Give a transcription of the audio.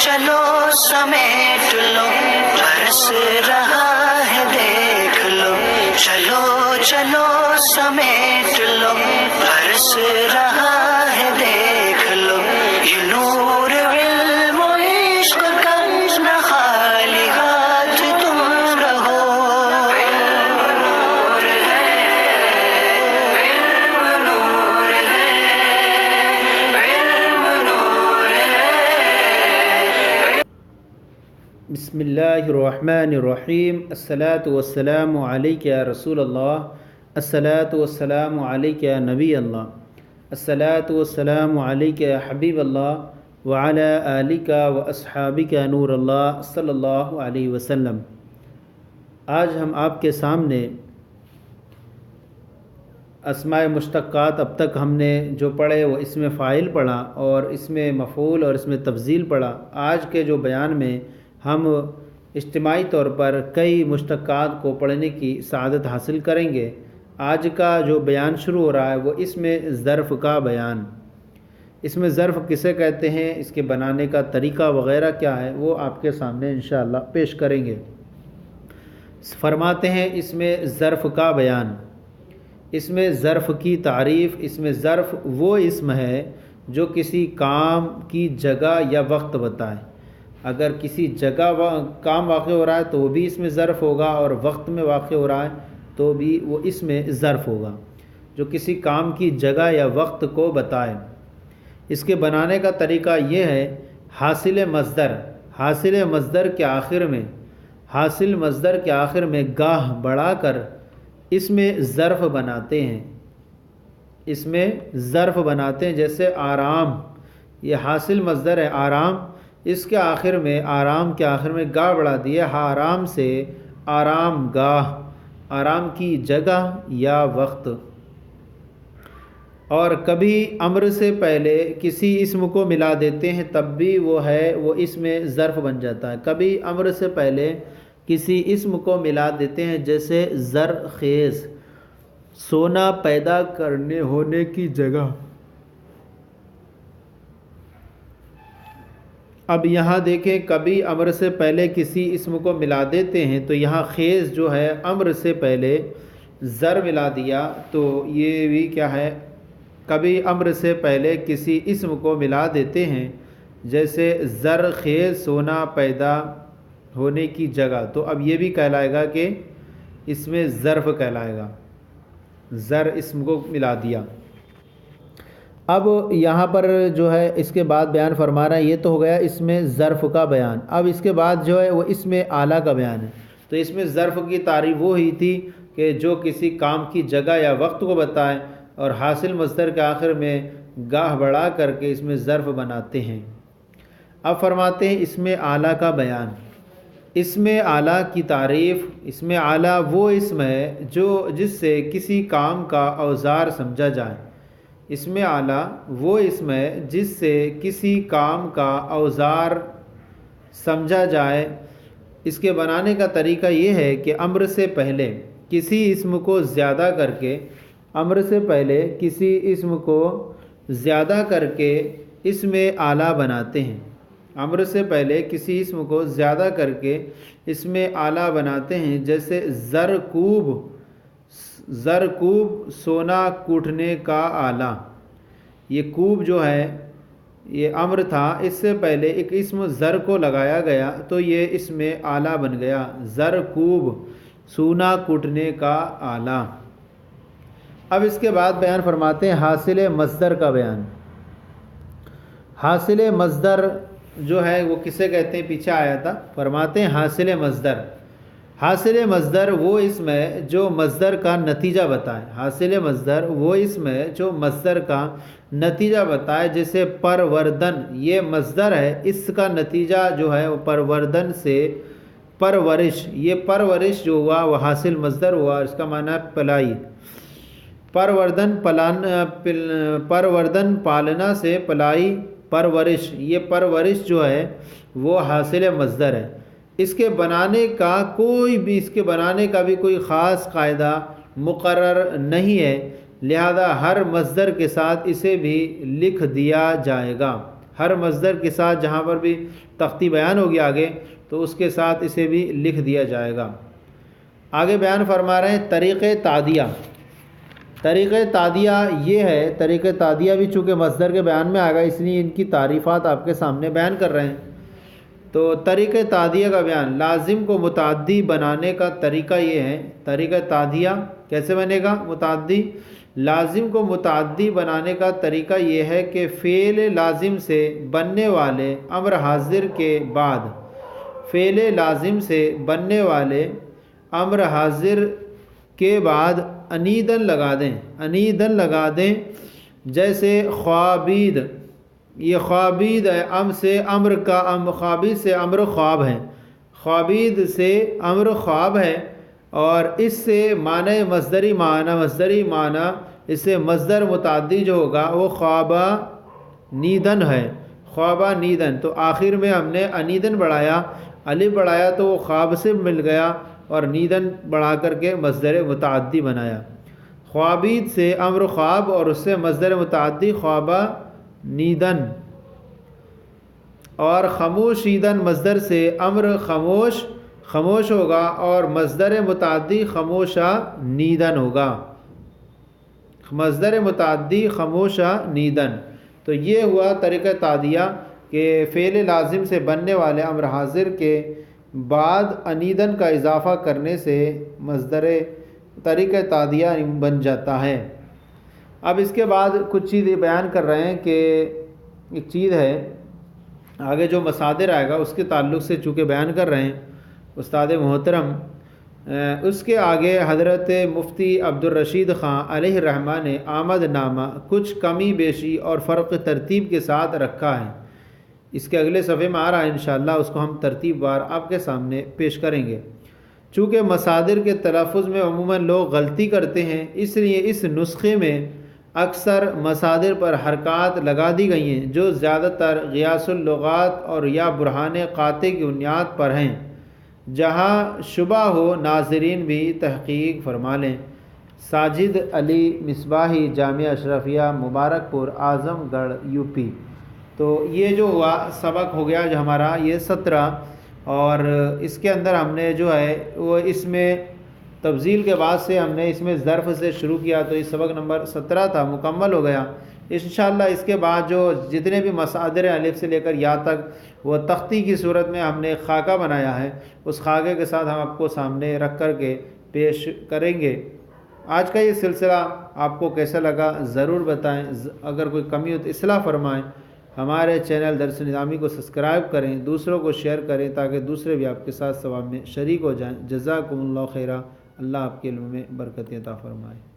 چلو سمیٹ لو برس رہا ہے دیکھ لو، چلو چلو سمیٹ لو برس رہا ہے دیکھ لو، یہ نور علم و عشق کا نہ خالی ہاتھ تم رہو۔ بسم اللہ الرحمن الرحیم۔ الصلاۃ والسلام علیک یا رسول اللہ، الصلاۃ والسلام علیک یا نبی اللہ، الصلاۃ والسلام علیک یا حبیب اللہ وعلی آلک و اصحابک نور اللہ صلی اللہ علیہ وسلم۔ آج ہم آپ کے سامنے اسماء مشتقات اب تک ہم نے جو پڑھے وہ اس میں فاعل پڑھا اور اس میں مفعول اور اس میں تفضیل پڑھا۔ آج کے جو بیان میں ہم اجتماعی طور پر کئی مشتقات کو پڑھنے کی سعادت حاصل کریں گے۔ آج کا جو بیان شروع ہو رہا ہے وہ اس میں ظرف کا بیان، اس میں ظرف کسے کہتے ہیں، اس کے بنانے کا طریقہ وغیرہ کیا ہے، وہ آپ کے سامنے انشاءاللہ پیش کریں گے۔ فرماتے ہیں اس میں ظرف کا بیان، اس میں ظرف کی تعریف۔ اس میں ظرف وہ اسم ہے جو کسی کام کی جگہ یا وقت بتائے۔ اگر کسی جگہ کام واقع ہو رہا ہے تو وہ بھی اس میں ظرف ہوگا، اور وقت میں واقع ہو رہا ہے تو بھی وہ اس میں ظرف ہوگا، جو کسی کام کی جگہ یا وقت کو بتائے۔ اس کے بنانے کا طریقہ یہ ہے، حاصل مصدر، حاصل مصدر کے آخر میں، حاصل مصدر کے آخر میں گاہ بڑھا کر اس میں ظرف بناتے ہیں، اس میں ظرف بناتے ہیں۔ جیسے آرام، یہ حاصل مصدر ہے آرام، اس کے آخر میں، آرام کے آخر میں گاہ بڑھا دیا، آرام سے آرام گاہ، آرام کی جگہ یا وقت۔ اور کبھی امر سے پہلے کسی اسم کو ملا دیتے ہیں تب بھی وہ ہے، وہ اس میں ظرف بن جاتا ہے۔ کبھی امر سے پہلے کسی اسم کو ملا دیتے ہیں، جیسے زرخیز، سونا پیدا کرنے ہونے کی جگہ۔ اب یہاں دیکھیں، کبھی امر سے پہلے کسی اسم کو ملا دیتے ہیں تو یہاں خیز جو ہے امر سے پہلے زر ملا دیا تو یہ بھی کیا ہے، کبھی امر سے پہلے کسی اسم کو ملا دیتے ہیں، جیسے زر خیز سونا پیدا ہونے کی جگہ، تو اب یہ بھی کہلائے گا کہ اس میں ظرف کہلائے گا، زر اسم کو ملا دیا۔ اب یہاں پر جو ہے اس کے بعد بیان فرما رہا ہے، یہ تو ہو گیا اس میں ظرف کا بیان۔ اب اس کے بعد جو ہے وہ اس میں اعلیٰ کا بیان ہے۔ تو اس میں ظرف کی تعریف وہ ہی تھی کہ جو کسی کام کی جگہ یا وقت کو بتائے، اور حاصل مصدر کے آخر میں گاہ بڑھا کر کے اس میں ظرف بناتے ہیں۔ اب فرماتے ہیں اس میں اعلیٰ کا بیان۔ اس میں اعلیٰ کی تعریف، اس میں اعلیٰ وہ اسم ہے جو جس سے کسی کام کا اوزار سمجھا جائے۔ اس میں اعلیٰ وہ اسم ہے جس سے کسی کام کا اوزار سمجھا جائے۔ اس کے بنانے کا طریقہ یہ ہے کہ امر سے پہلے کسی اسم کو زیادہ کر کے، امر سے پہلے کسی اسم کو زیادہ کر کے اس میں اعلیٰ بناتے ہیں۔ امر سے پہلے کسی اسم کو زیادہ کر کے اس میں اعلیٰ بناتے ہیں، جیسے زرکوب، زرکوب سونا کوٹنے کا آلہ۔ یہ کوب جو ہے یہ امر تھا، اس سے پہلے ایک اسم زر کو لگایا گیا تو یہ اس میں آلہ بن گیا، زرکوب سونا کوٹنے کا آلہ۔ اب اس کے بعد بیان فرماتے ہیں حاصل مصدر کا بیان۔ حاصل مصدر جو ہے وہ کسے کہتے ہیں، پیچھے آیا تھا، فرماتے ہیں حاصل مصدر۔ حاصل مصدر وہ اسم ہے جو مصدر کا نتیجہ بتائے۔ حاصل مصدر وہ اسم ہے جو مصدر کا نتیجہ بتائے، جیسے پروردن، یہ مصدر ہے، اس کا نتیجہ جو ہے وہ پروردن سے پرورش، یہ پرورش جو ہوا وہ حاصل مصدر ہوا، اس کا معنی ہے پلائی۔ پروردن پالنا سے پلائی، پرورش، یہ پرورش جو ہے وہ حاصل مصدر ہے۔ اس کے بنانے کا بھی کوئی خاص قاعدہ مقرر نہیں ہے، لہذا ہر مصدر کے ساتھ اسے بھی لکھ دیا جائے گا۔ ہر مصدر کے ساتھ جہاں پر بھی تختی بیان ہوگی آگے تو اس کے ساتھ اسے بھی لکھ دیا جائے گا۔ آگے بیان فرما رہے ہیں طریقِ تعدیہ۔ طریقِ تعدیہ یہ ہے، طریقِ تعدیہ بھی چونکہ مصدر کے بیان میں آئے گا اس لیے ان کی تعریفات آپ کے سامنے بیان کر رہے ہیں۔ تو طریقِ تعدیہ کا بیان، لازم کو متعدی بنانے کا طریقہ یہ ہے۔ طریقہ تعدیہ کیسے بنے گا متعدی؟ لازم کو متعدی بنانے کا طریقہ یہ ہے کہ فعل لازم سے بننے والے امر حاضر کے بعد، فعل لازم سے بننے والے امر حاضر کے بعد انیدن لگا دیں، انیدن لگا دیں۔ جیسے خوابید، یہ خوابید ہے، سے امر کا خوابید سے امر خواب ہے، خوابید سے امر خواب ہے، اور اس سے معنی مصدری معنی اس سے مصدر متعدی جو ہوگا وہ خوابہ نیدن ہے، خوابہ نیدن۔ تو آخر میں ہم نے انیدن بڑھایا، الف بڑھایا تو وہ خواب سے مل گیا، اور نیدن بڑھا کر کے مصدر متعدی بنایا۔ خوابید سے امر خواب اور اس سے مصدر متعدی خوابہ نیدن، اور خموشیدن مصدر سے امر خموش، خموش ہوگا، اور مصدر متعدی خموشہ نیدن ہوگا، مصدر متعدی خموشہ نیدن۔ تو یہ ہوا طریقہ تعدیہ کہ فعل لازم سے بننے والے امر حاضر کے بعد انیدن کا اضافہ کرنے سے مصدر طریقہ تعدیہ بن جاتا ہے۔ اب اس کے بعد کچھ چیزیں بیان کر رہے ہیں کہ ایک چیز ہے آگے جو مصادر آئے گا اس کے تعلق سے چونکہ بیان کر رہے ہیں استاد محترم، اس کے آگے حضرت مفتی عبدالرشید خان علیہ الرحمہ نے آمد نامہ کچھ کمی بیشی اور فرق ترتیب کے ساتھ رکھا ہے۔ اس کے اگلے صفحے میں آ رہا ہے انشاءاللہ، اس کو ہم ترتیب وار آپ کے سامنے پیش کریں گے۔ چونکہ مصادر کے تلفظ میں عموماً لوگ غلطی کرتے ہیں، اس لیے اس نسخے میں اکثر مصادر پر حرکات لگا دی گئی ہیں جو زیادہ تر غیاث اللغات اور یا برہان قاطع کی بنیاد پر ہیں۔ جہاں شبہ ہو ناظرین بھی تحقیق فرما لیں۔ ساجد علی مصباحی، جامعہ اشرفیہ، مبارک پور، اعظم گڑھ، یو پی۔ تو یہ جو ہوا سبق ہو گیا جو ہمارا یہ 17، اور اس کے اندر ہم نے جو ہے وہ اس میں تفضیل کے بعد سے ہم نے اس میں ظرف سے شروع کیا، تو یہ سبق نمبر 17 تھا، مکمل ہو گیا۔ انشاءاللہ اس کے بعد جو جتنے بھی مصادر ہیں الف سے لے کر یا تک وہ تختی کی صورت میں ہم نے ایک خاکہ بنایا ہے، اس خاکے کے ساتھ ہم آپ کو سامنے رکھ کر کے پیش کریں گے۔ آج کا یہ سلسلہ آپ کو کیسا لگا ضرور بتائیں، اگر کوئی کمی ہو تو اصلاح فرمائیں۔ ہمارے چینل درس نظامی کو سبسکرائب کریں، دوسروں کو شیئر کریں تاکہ دوسرے بھی آپ کے ساتھ ثواب میں شریک ہو جائیں۔ جزاکم اللہ خیرہ، اللہ آپ کے علم میں برکت عطا فرمائے۔